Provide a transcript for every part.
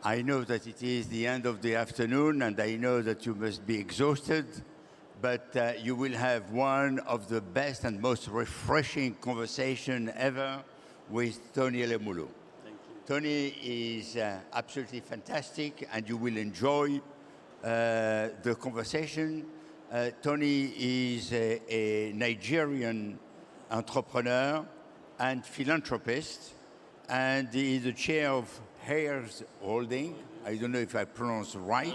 I know that it is the end of the afternoon, and I know that you must be exhausted, but you will have one of the best and most refreshing conversations ever with Tony Elumelu. Tony is absolutely fantastic, and you will enjoy the conversation. Tony is a Nigerian entrepreneur and philanthropist, and he is the chair of Shareholders Holding. I don't know if I pronounce right.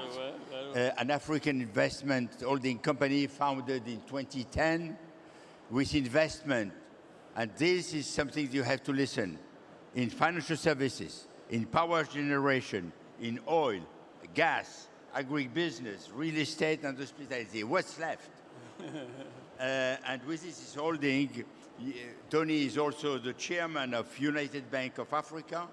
An African investment holding company founded in 2010 with investment. And this is something you have to listen. In financial services, in power generation, in oil, gas, agribusiness, real estate, and hospitality. What's left? And with this holding, Tony is also the chairman of United Bank of Africa,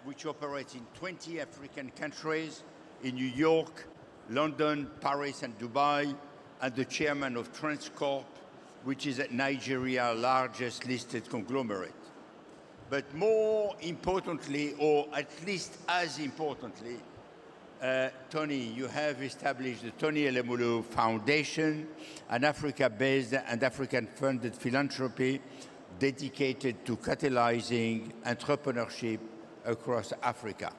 which operates in 20 African countries, in New York, London, Paris, and Dubai, and the chairman of Transcorp, which is Nigeria's largest listed conglomerate. But more importantly, or at least as importantly, Tony, you have established the Tony Elumelu Foundation, an Africa-based and African-funded philanthropy dedicated to catalyzing entrepreneurship across Africa.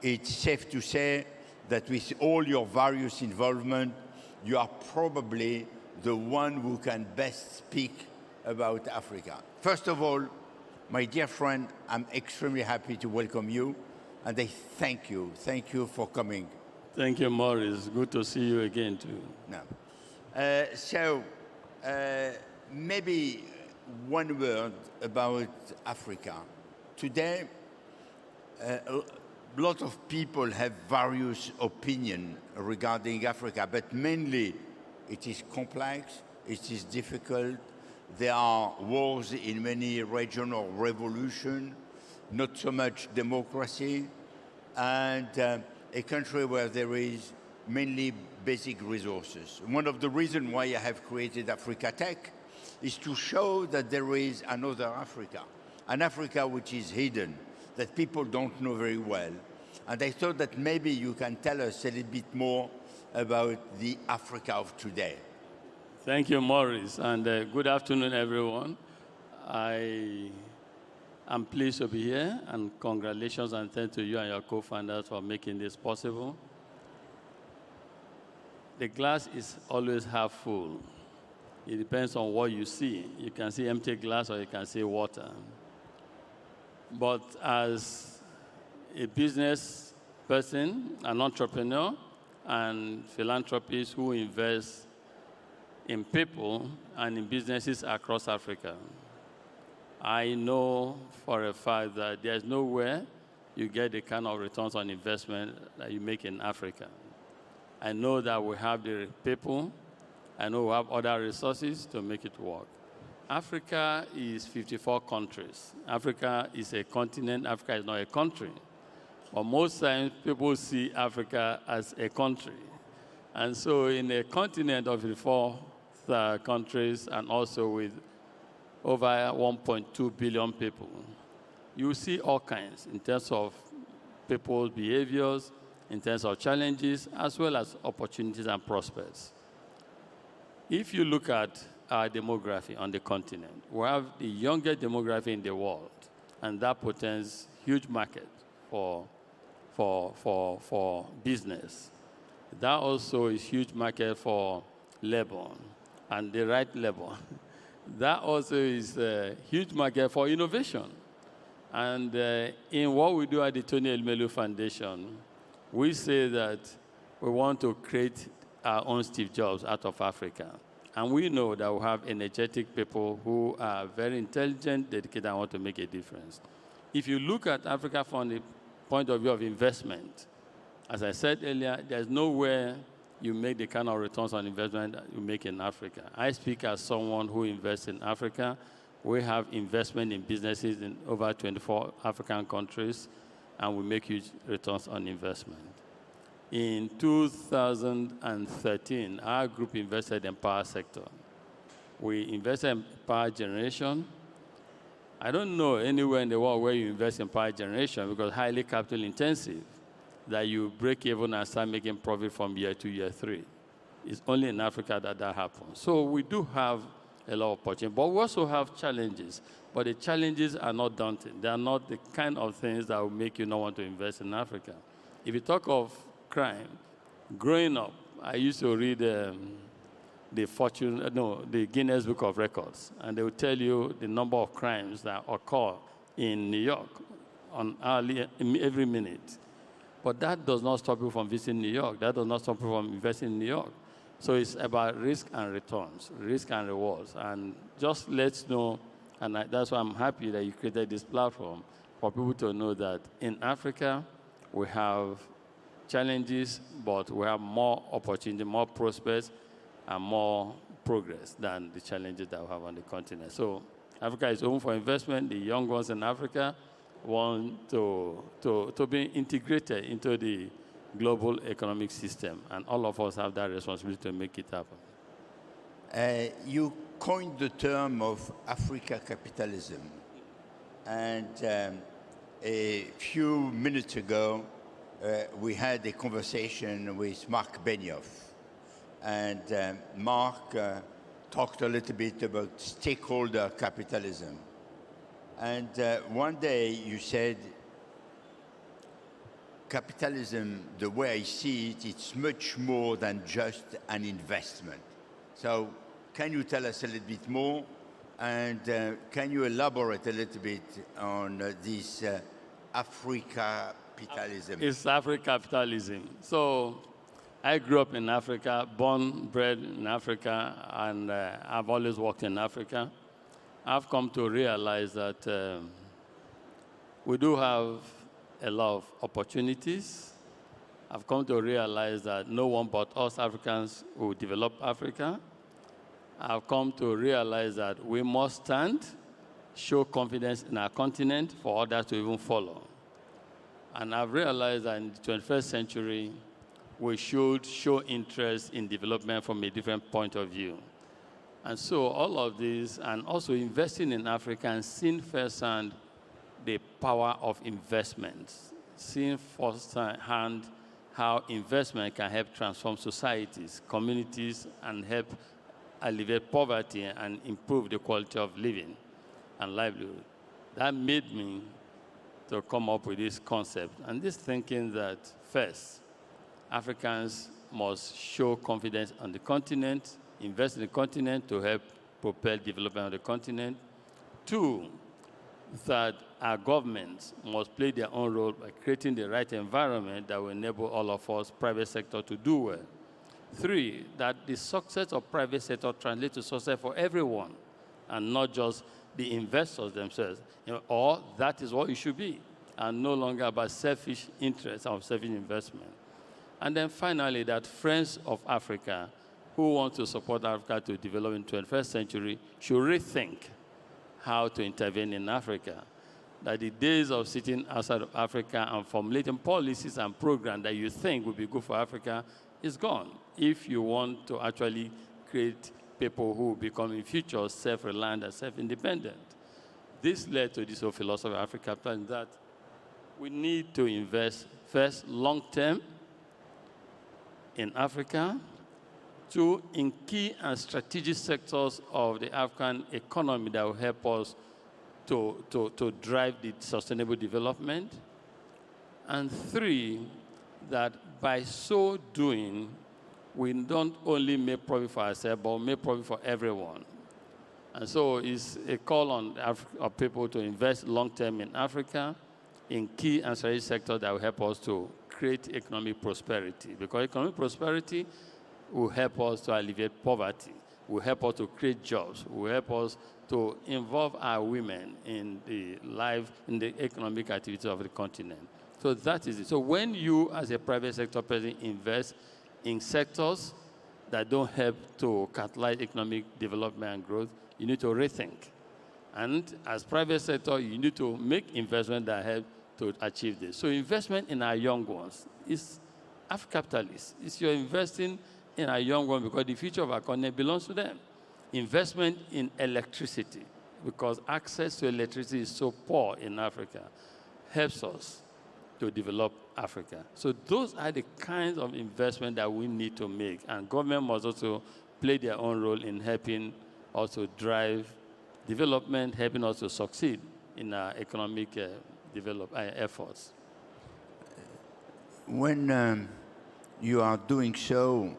It's safe to say that with all your various involvement, you are probably the one who can best speak about Africa. First of all, my dear friend, I'm extremely happy to welcome you, and I thank you. Thank you for coming. Thank you, Maurice. Good to see you again, too. No. Maybe one word about Africa. Today, a lot of people have various opinions regarding Africa, but mainly it is complex, it is difficult. There are wars in many regional revolutions, not so much democracy, and a country where there is mainly basic resources. One of the reasons why I have created Africatech is to show that there is another Africa, an Africa which is hidden, that people don't know very well. And I thought that maybe you can tell us a little bit more about the Africa of today. Thank you, Maurice, and good afternoon, everyone. I am pleased to be here, and congratulations and thanks to you and your co-founders for making this possible. The glass is always half full. It depends on what you see. You can see empty glass or you can see water. But as a business person, an entrepreneur, and philanthropist who invests in people and in businesses across Africa, I know for a fact that there's nowhere you get the kind of returns on investment that you make in Africa. I know that we have the people, I know we have other resources to make it work. Africa is 54 countries. Africa is a continent, Africa is not a country. But most times people see Africa as a country. And so in a continent of 54 countries and also with over 1.2 billion people, you see all kinds in terms of people's behaviors, in terms of challenges, as well as opportunities and prospects. If you look at our demography on the continent, we have the youngest demography in the world, and that portends huge market for business. That also is huge market for labor, and the right labor. That also is a huge market for innovation. And in what we do at the Tony Elumelu Foundation, we say that we want to create our own Steve Jobs out of Africa. And we know that we have energetic people who are very intelligent, dedicated, and want to make a difference. If you look at Africa from the point of view of investment, as I said earlier, there's nowhere you make the kind of returns on investment that you make in Africa. I speak as someone who invests in Africa. We have investment in businesses in over 24 African countries, and we make huge returns on investment. In 2013, our group invested in power sector. We invested in power generation, I don't know anywhere in the world where you invest in power generation because highly capital intensive, that you break even and start making profit from year 2, year 3. It's only in Africa that that happens. So we do have a lot of opportunity, but we also have challenges. But the challenges are not daunting. They are not the kind of things that will make you not want to invest in Africa. If you talk of crime, growing up, I used to read the Guinness Book of Records, and they will tell you the number of crimes that occur in New York every minute. But that does not stop you from visiting New York. That does not stop you from investing in New York. So it's about risk and returns, risk and rewards. And just let's know, and that's why I'm happy that you created this platform for people to know that in Africa, we have challenges, but we have more opportunity, more prospects, and more progress than the challenges that we have on the continent. So Africa is open for investment. The young ones in Africa want to be integrated into the global economic system, and all of us have that responsibility to make it happen. You coined the term of Africapitalism, and a few minutes ago, we had a conversation with Mark Benioff, and Mark talked a little bit about stakeholder capitalism. And one day you said, capitalism, the way I see it, it's much more than just an investment. So can you tell us a little bit more? And can you elaborate a little bit on this Africapitalism? It's Africapitalism. So I grew up in Africa, born, bred in Africa, and I've always worked in Africa. I've come to realize that we do have a lot of opportunities. I've come to realize that no one but us Africans will develop Africa. I've come to realize that we must stand, show confidence in our continent for others to even follow. And I've realized that in the 21st century, we should show interest in development from a different point of view. And so all of this, and also investing in Africa and seeing firsthand the power of investment, seeing firsthand how investment can help transform societies, communities, and help alleviate poverty and improve the quality of living and livelihood. That made me to come up with this concept and this thinking that first, Africans must show confidence on the continent, invest in the continent to help propel development of the continent. Two, that our governments must play their own role by creating the right environment that will enable all of us, private sector, to do well. Three, that the success of private sector translates to success for everyone and not just the investors themselves. Or that is what it should be, and no longer about selfish interests or selfish investment. And then finally, that friends of Africa who want to support Africa to develop in the 21st century should rethink how to intervene in Africa. That the days of sitting outside of Africa and formulating policies and programs that you think would be good for Africa is gone. If you want to actually create people who will become in future self-reliant and self-independent. This led to this whole philosophy of Africa, that we need to invest first long-term in Africa, two, in key and strategic sectors of the African economy that will help us to drive the sustainable development, and three, that by so doing, we don't only make profit for ourselves, but make profit for everyone. And so it's a call on people to invest long-term in Africa, in key and strategic sectors that will help us to create economic prosperity. Because economic prosperity will help us to alleviate poverty, will help us to create jobs, will help us to involve our women in the economic activities of the continent. So that is it. So when you, as a private sector person, invest in sectors that don't help to catalyze economic development and growth, you need to rethink. And as private sector, you need to make investment that help to achieve this. So investment in our young ones is Africapitalist. It's you're investing in our young ones because the future of our continent belongs to them. Investment in electricity. because access to electricity is so poor in Africa, helps us to develop Africa. So those are the kinds of investment that we need to make, and government must also play their own role in helping also drive development, helping us to succeed in our economic efforts. When you are doing so,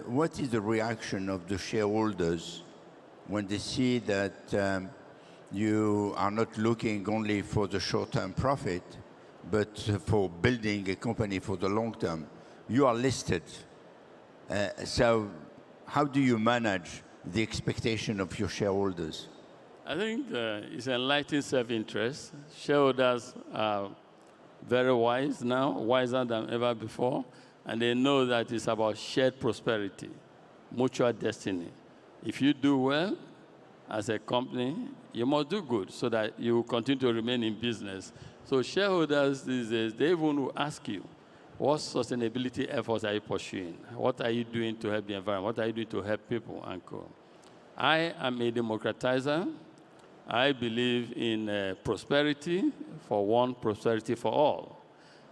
what is the reaction of the shareholders when they see that you are not looking only for the short-term profit, but for building a company for the long term? You are listed. So how do you manage the expectation of your shareholders? I think it's enlightened self-interest. Shareholders are very wise now, wiser than ever before, and they know that it's about shared prosperity, mutual destiny. If you do well as a company, you must do good so that you will continue to remain in business. So shareholders these days, they even will ask you, what sustainability efforts are you pursuing? What are you doing to help the environment? What are you doing to help people and co? I am a democratizer. I believe in prosperity for one, prosperity for all.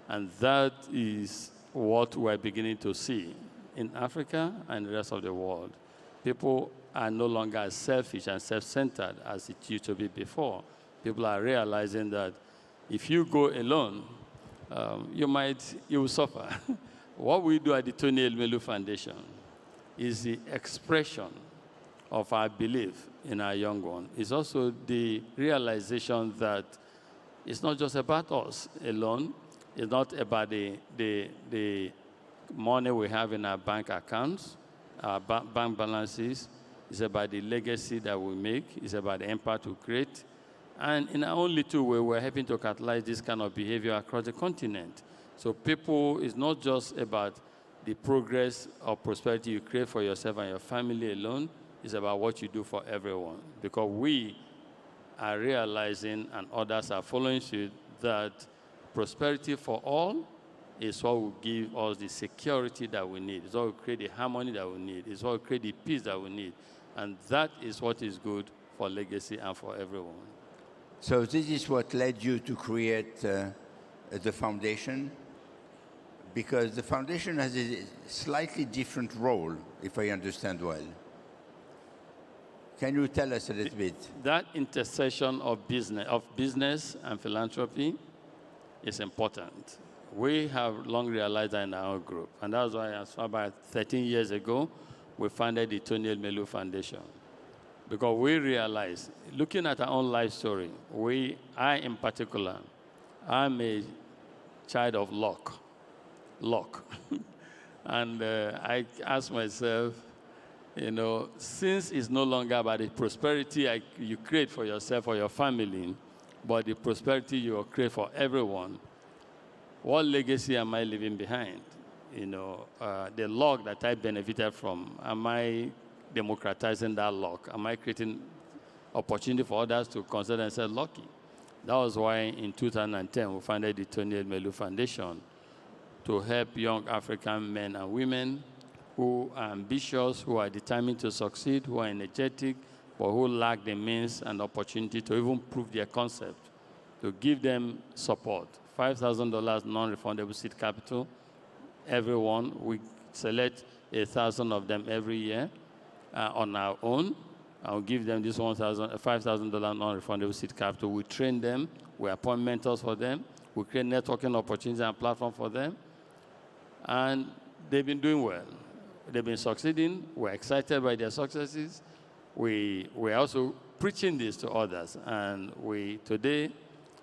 And that is what we're beginning to see in Africa and the rest of the world. People are no longer as selfish and self-centered as it used to be before. People are realizing that if you go alone, you will suffer. What we do at the Tony Elumelu Foundation is the expression of our belief in our young one. It's also the realization that it's not just about us alone. It's not about the money we have in our bank accounts, our bank balances. It's about the legacy that we make. It's about the impact we create. And in our own little way, we're helping to catalyze this kind of behavior across the continent. So people, it's not just about the progress or prosperity you create for yourself and your family alone. It's about what you do for everyone. Because we are realizing, and others are following suit, that prosperity for all is what will give us the security that we need. It's what will create the harmony that we need. It's what will create the peace that we need. And that is what is good for legacy and for everyone. So this is what led you to create the foundation? Because the foundation has a slightly different role, if I understand well. Can you tell us a little bit? That intersection of business and philanthropy is important. We have long realized that in our group, and that's why, as far about 13 years ago, we founded the Tony Elumelu Foundation. Because we realized, looking at our own life story, I in particular, I'm a child of luck. And I asked myself, since it's no longer about the prosperity you create for yourself or your family, but the prosperity you will create for everyone, what legacy am I leaving behind? The luck that I benefited from, am I democratizing that luck? Am I creating opportunity for others to consider themselves lucky? That was why in 2010 we founded the Tony Elumelu Foundation to help young African men and women who are ambitious, who are determined to succeed, who are energetic, but who lack the means and opportunity to even prove their concept, to give them support. $5,000 non-refundable seed capital. Everyone, we select 1,000 of them every year on our own. I'll give them this $5,000 non-refundable seed capital. We train them. We appoint mentors for them. We create networking opportunities and platform for them. And they've been doing well. They've been succeeding. We're excited by their successes. We're also preaching this to others. And we today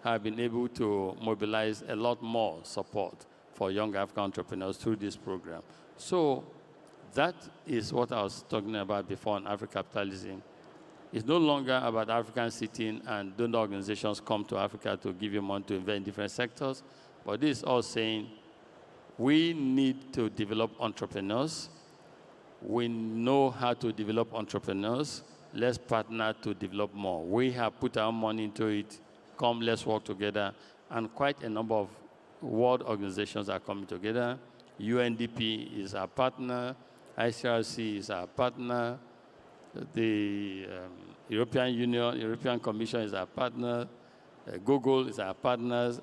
have been able to mobilize a lot more support for young African entrepreneurs through this program. So that is what I was talking about before on Africapitalism. It's no longer about Africans sitting and donor organizations come to Africa to give you money to invest in different sectors, but this is all saying we need to develop entrepreneurs. We know how to develop entrepreneurs. Let's partner to develop more. We have put our money into it. Come, let's work together. And quite a number of world organizations are coming together. UNDP is our partner. ICRC is our partner. The European Union, European Commission is our partner. Google is our partners.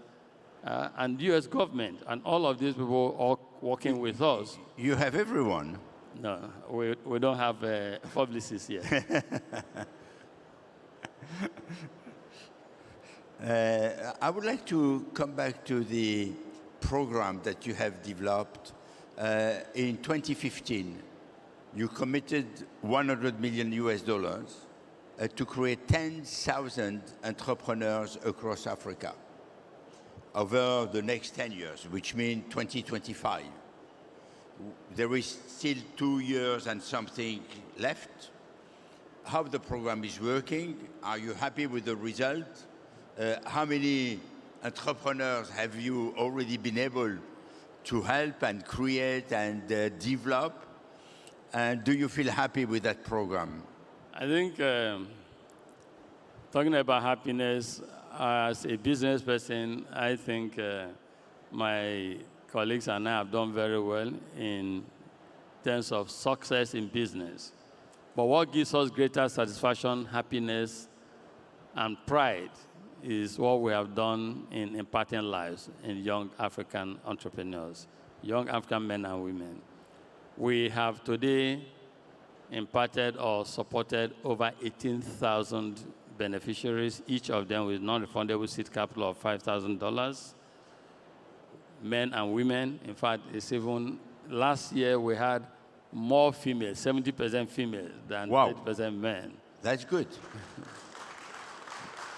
And U.S. government. And all of these people are working with us. You have everyone. No, we don't have publicists yet. I would like to come back to the program that you have developed. In 2015, you committed $100 million to create 10,000 entrepreneurs across Africa over the next 10 years, which means 2025. There is still 2 years and something left. How the program is working? Are you happy with the result? How many entrepreneurs have you already been able to help and create and develop? And do you feel happy with that program? I think talking about happiness, as a business person, I think my colleagues and I have done very well in terms of success in business. But what gives us greater satisfaction, happiness, and pride is what we have done in impacting lives in young African entrepreneurs, young African men and women. We have today impacted or supported over 18,000 beneficiaries, each of them with non-refundable seed capital of $5,000, men and women. In fact, it's even last year we had more females, 70% females than 80% men. That's good.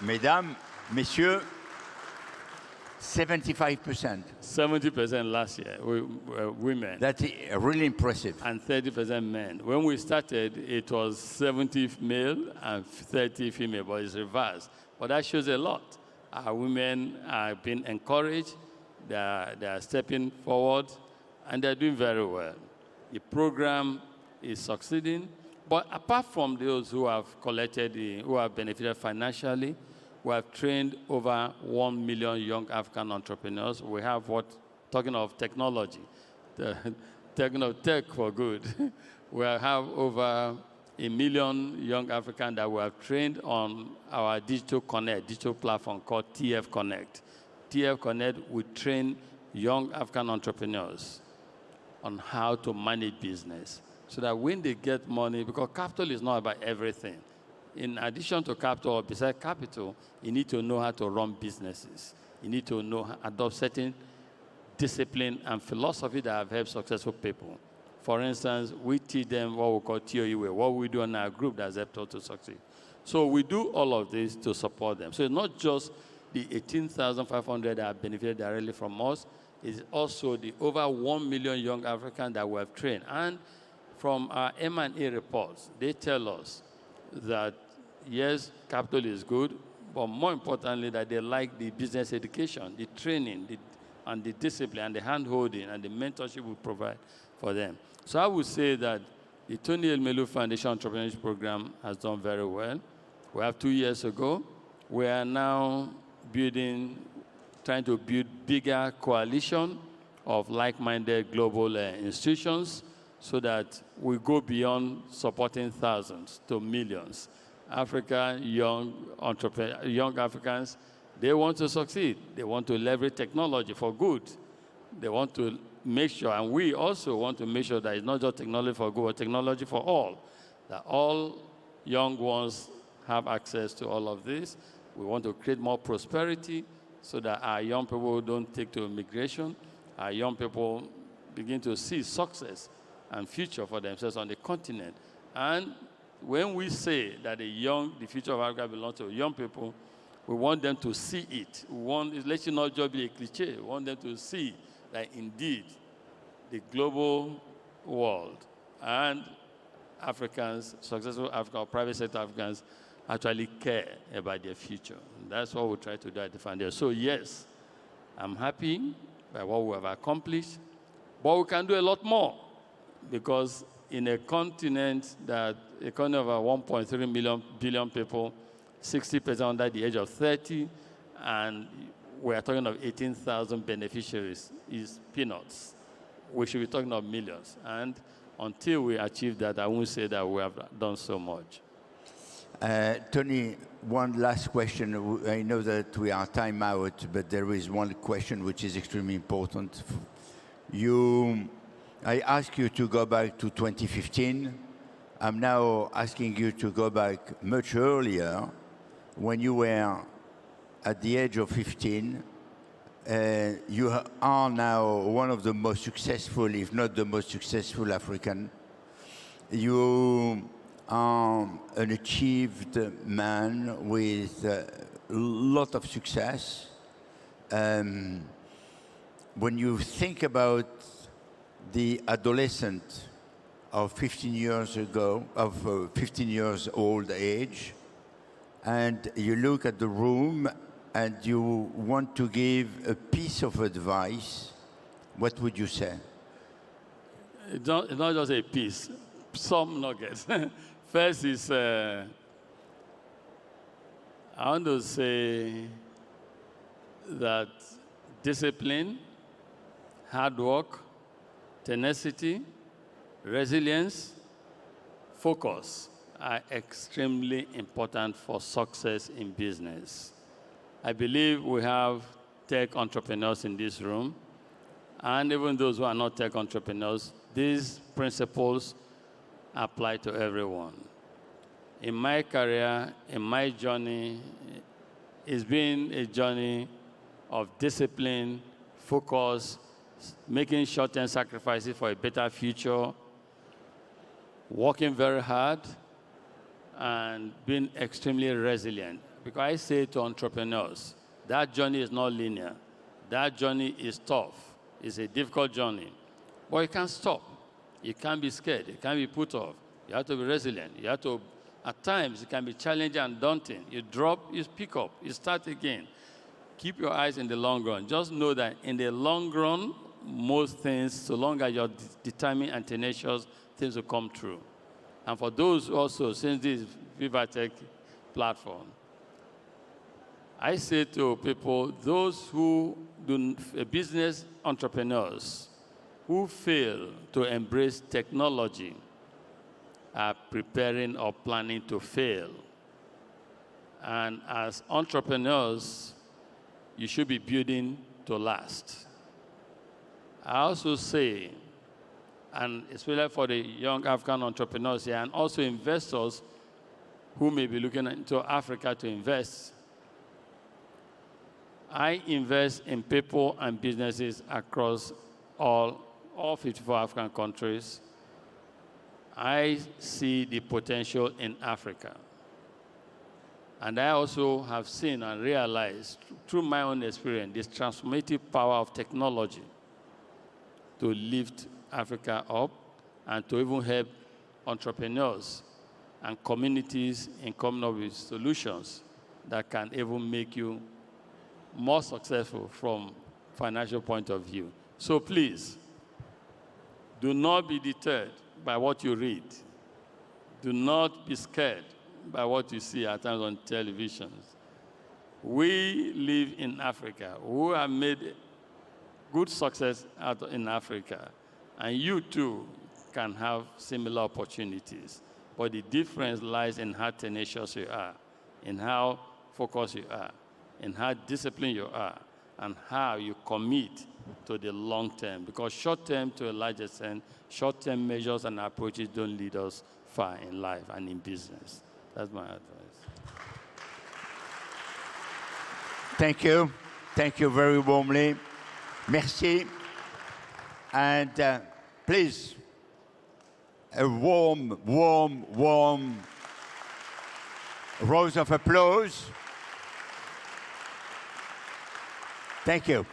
Mesdames, messieurs, 75%. 70% last year, women. That's really impressive. And 30% men. When we started, it was 70 male and 30 female, but it's reversed. But that shows a lot. Our women are being encouraged, they are stepping forward, and they're doing very well. The program is succeeding. But apart from those who have collected, who have benefited financially, we have trained over 1 million young African entrepreneurs. We have talking of technology, talking of tech for good, we have over 1 million young Africans that we have trained on our digital platform called TF Connect. TF Connect, we train young African entrepreneurs on how to manage business so that when they get money, because capital is not about everything. In addition to capital, or besides capital, you need to know how to run businesses. You need to know how to adopt certain discipline and philosophy that have helped successful people. For instance, we teach them what we call TOE, what we do in our group that's helped us to succeed. So we do all of this to support them. So it's not just the 18,500 that have benefited directly from us, it's also the over 1 million young Africans that we have trained. And from our M&A reports, they tell us that yes, capital is good, but more importantly, that they like the business education, the training, and the discipline, and the hand-holding, and the mentorship we provide for them. So I would say that the Tony Elumelu Foundation Entrepreneurship Program has done very well. We have 2 years ago. We are now trying to build bigger coalition of like-minded global institutions so that we go beyond supporting thousands to millions. Africa, young Africans, they want to succeed. They want to leverage technology for good. They want to make sure, and we also want to make sure that it's not just technology for good, but technology for all, that all young ones have access to all of this. We want to create more prosperity so that our young people don't take to immigration. Our young people begin to see success and future for themselves on the continent. And when we say that the future of Africa belongs to young people, we want them to see it. Let it not just be a cliche. We want them to see that indeed the global world and Africans, successful African or private sector Africans, actually care about their future. And that's what we try to do at the foundation. So yes, I'm happy by what we have accomplished, but we can do a lot more because in a continent that economy of 1.3 billion people, 60% under the age of 30, and we are talking of 18,000 beneficiaries, is peanuts. We should be talking of millions. And until we achieve that, I won't say that we have done so much. Tony, one last question. I know that we are time out, but there is one question which is extremely important. I asked you to go back to 2015. I'm now asking you to go back much earlier, when you were at the age of 15. You are now one of the most successful, if not the most successful African. You are an achieved man with a lot of success. When you think about the adolescent of 15 years ago, of 15 years old age, and you look at the room and you want to give a piece of advice, what would you say? It's not just a piece, some nuggets. First is, I want to say that discipline, hard work, tenacity, resilience, focus are extremely important for success in business. I believe we have tech entrepreneurs in this room, and even those who are not tech entrepreneurs, these principles apply to everyone. In my career, in my journey, it's been a journey of discipline, focus, making short-term sacrifices for a better future, working very hard, and being extremely resilient. Because I say to entrepreneurs, that journey is not linear. That journey is tough. It's a difficult journey. But you can't stop. You can't be scared. You can't be put off. You have to be resilient. You have to, at times, it can be challenging and daunting. You drop, you pick up, you start again. Keep your eyes in the long run. Just know that in the long run, most things, so long as you're determined and tenacious, things will come true. And for those also, since this VivaTech platform, I say to people, those who do business entrepreneurs who fail to embrace technology are preparing or planning to fail. And as entrepreneurs, you should be building to last. I also say, and especially for the young African entrepreneurs here, and also investors who may be looking into Africa to invest, I invest in people and businesses across all 54 African countries. I see the potential in Africa. And I also have seen and realized through my own experience this transformative power of technology to lift Africa up and to even help entrepreneurs and communities in coming up with solutions that can even make you more successful from financial point of view. So please, do not be deterred by what you read. Do not be scared by what you see at times on television. We live in Africa. We have made good success out in Africa. And you too can have similar opportunities. But the difference lies in how tenacious you are, in how focused you are, in how disciplined you are, and how you commit to the long term. Because short term, to a large extent, short-term measures and approaches don't lead us far in life and in business. That's my advice. Thank you. Thank you very warmly. Merci. And please, a warm, warm, warm round of applause. Thank you.